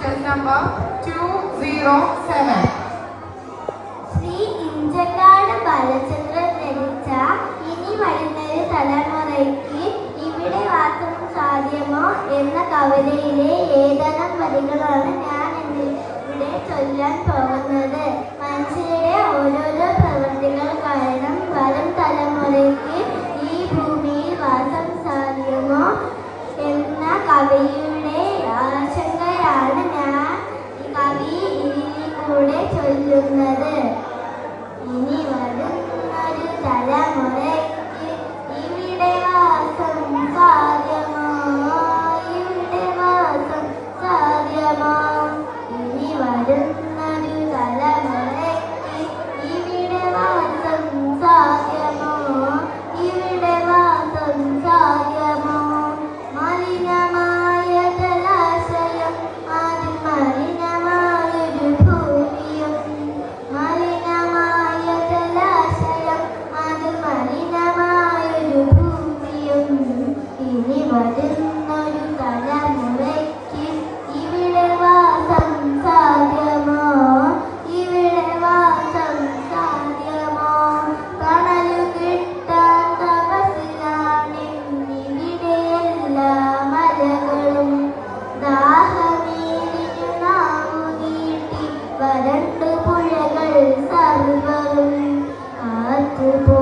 chest number 207. Shri Inchakkad Balachandran രചിച്ച ഇനി വരുന്നൊരു തലമുറയ്ക്ക് ഇവിടെ വാസം സാധ്യമോ എന്ന കവിതയിലെ ഏതാനും വരികളാണ് ഞാൻ ഇവിടെ ചൊല്ലാൻ പോകുന്നത്. മനുഷ്യരുടെ ഓരോരോ പ്രവൃത്തികൾ കാരണം വരും തലമുറയ്ക്ക് ഈ ഭൂമിയിൽ വാസം സാധ്യമോ എന്ന കവിയുടെ ആശങ്കയാണ് ഞാൻ കവി ഇതിലൂടെ ചൊല്ലുന്നത്. ഇനി വരുന്നൊരു തലമുറയ്ക്ക് ഇവിടെ വാസം സാധ്യമോ, ഇവിടെ വാസം സാധ്യമോ. ഇനി വരുന്നൊരു തലമുറയ്ക്ക് ഇവിടെ വാസം സാധ്യമോ, ഇവിടെ വാസം സാധ്യമോ. മലിനമായ ജലാശയം അതിൽ മലിനമായൊരു ഭൂമിയും, മലിനമായ ജലാശയം അതിൽ മലിനമായൊരു ഭൂമിയും. ഇനി വരുന്നൊരു തലമുറയ്ക്ക് ഇവിടെ വാസം സാധ്യമോ, ഇവിടെ വാസം സാധ്യമോ. തണലു കിട്ടാൻ തപസ്സിലാണിവിടെ എല്ലാ മലകളും. ദാഹമേറിഞ്ഞു നാവു നീട്ടി വരണ്ടു പുഴകൾ സർവ്വവും. കാറ്റുപോ